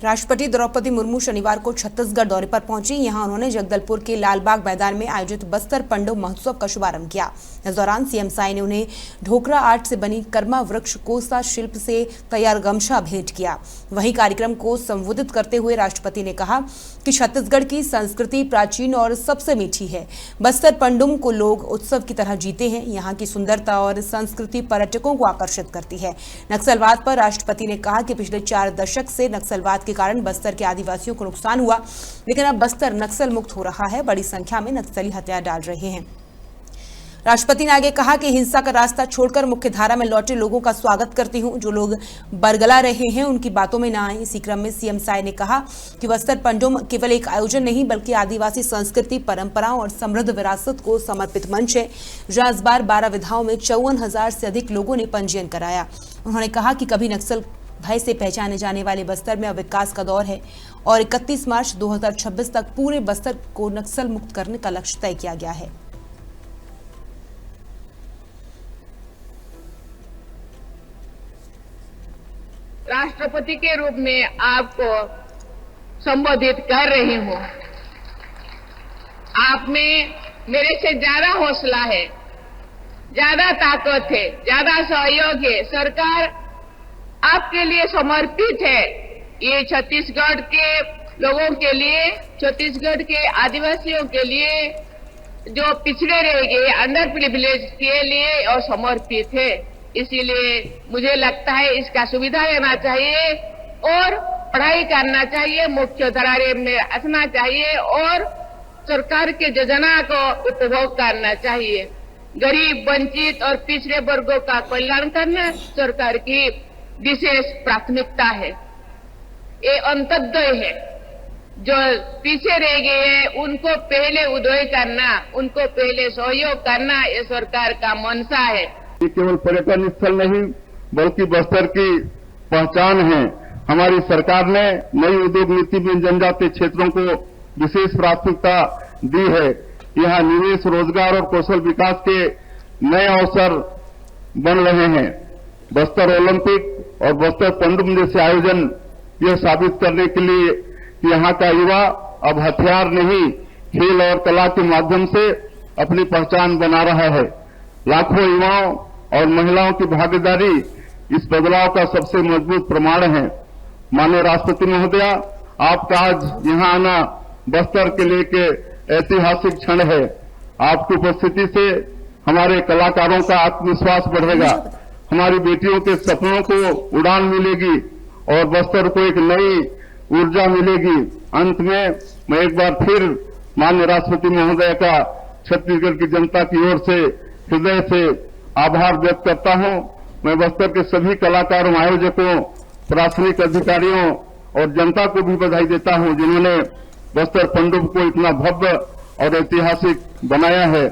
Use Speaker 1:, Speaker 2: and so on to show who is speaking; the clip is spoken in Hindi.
Speaker 1: राष्ट्रपति द्रौपदी मुर्मू शनिवार को छत्तीसगढ़ दौरे पर पहुंची। यहां उन्होंने जगदलपुर के लालबाग मैदान में आयोजित बस्तर पंडो महोत्सव का शुभारंभ किया। इस दौरान सीएम साई ने उन्हें ढोकरा आर्ट से बनी कर्मा वृक्ष कोसा शिल्प से तैयार गमछा भेंट किया। वहीं कार्यक्रम को संबोधित करते हुए राष्ट्रपति ने कहा कि छत्तीसगढ़ की संस्कृति प्राचीन और सबसे मीठी है। बस्तर पंडुम को लोग उत्सव की तरह जीते हैं। यहाँ की सुंदरता और संस्कृति पर्यटकों को आकर्षित करती है। नक्सलवाद पर राष्ट्रपति ने कहा कि पिछले 4 दशक से नक्सलवाद के कारण बस्तर के आदिवासियों को नुकसान हुआ, लेकिन अब बस्तर नक्सल मुक्त हो रहा है। बड़ी संख्या में नक्सली हथियार डाल रहे हैं। राष्ट्रपति ने आगे कहा कि हिंसा का रास्ता छोड़कर मुख्य धारा में लौटे लोगों का स्वागत करती हूं। जो लोग बरगला रहे हैं उनकी बातों में ना आए। इसी क्रम में सीएम साई ने कहा कि बस्तर पंडुम केवल एक आयोजन नहीं बल्कि आदिवासी संस्कृति, परंपराओं और समृद्ध विरासत को समर्पित मंच है, जहां इस बार 12 विधाओं में 54,000 से अधिक लोगों ने पंजीयन कराया। उन्होंने कहा कि कभी नक्सल भय से पहचाने जाने वाले बस्तर में अब विकास का दौर है और 31 मार्च 2026 तक पूरे बस्तर को नक्सल मुक्त करने का लक्ष्य तय किया गया है।
Speaker 2: राष्ट्रपति के रूप में आपको संबोधित कर रही हूं। आप में मेरे से ज्यादा हौसला है, ज्यादा ताकत है, ज्यादा सहयोग है। सरकार आपके लिए समर्पित है। ये छत्तीसगढ़ के लोगों के लिए, छत्तीसगढ़ के आदिवासियों के लिए, जो पिछड़े रह गए, अंडर प्रिविलेज के लिए और समर्पित है। इसीलिए मुझे लगता है इसका सुविधा लेना चाहिए और पढ़ाई करना चाहिए, मुख्य धारा में रखना चाहिए और सरकार के योजना को उपभोग करना चाहिए। गरीब, वंचित और पिछड़े वर्गों का कल्याण करना सरकार की विशेष प्राथमिकता है। ये अंत्योदय है। जो पीछे रह गए हैं उनको पहले उदय करना, उनको पहले सहयोग करना, ये सरकार का मंशा है।
Speaker 3: ये केवल पर्यटन स्थल नहीं बल्कि बस्तर की पहचान है। हमारी सरकार ने नई उद्योग नीति में जनजातीय क्षेत्रों को विशेष प्राथमिकता दी है। यहाँ निवेश, रोजगार और कौशल विकास के नए अवसर बन रहे हैं। बस्तर ओलंपिक और बस्तर पंडुम जैसे आयोजन यह साबित करने के लिए कि यहाँ का युवा अब हथियार नहीं, खेल और कला के माध्यम से अपनी पहचान बना रहा है। लाखों युवाओं और महिलाओं की भागीदारी इस बदलाव का सबसे मजबूत प्रमाण है। माननीय राष्ट्रपति महोदया, आपका आज यहाँ आना बस्तर के लिए के ऐतिहासिक क्षण है। आपकी उपस्थिति से हमारे कलाकारों का आत्मविश्वास बढ़ेगा, हमारी बेटियों के सपनों को उड़ान मिलेगी और बस्तर को एक नई ऊर्जा मिलेगी। अंत में मैं एक बार फिर माननीय राष्ट्रपति महोदय का छत्तीसगढ़ की जनता की ओर से हृदय से आभार व्यक्त करता हूं। मैं बस्तर के सभी कलाकारों, आयोजकों, प्रशासनिक अधिकारियों और जनता को भी बधाई देता हूं जिन्होंने बस्तर पंडुम को इतना भव्य और ऐतिहासिक बनाया है।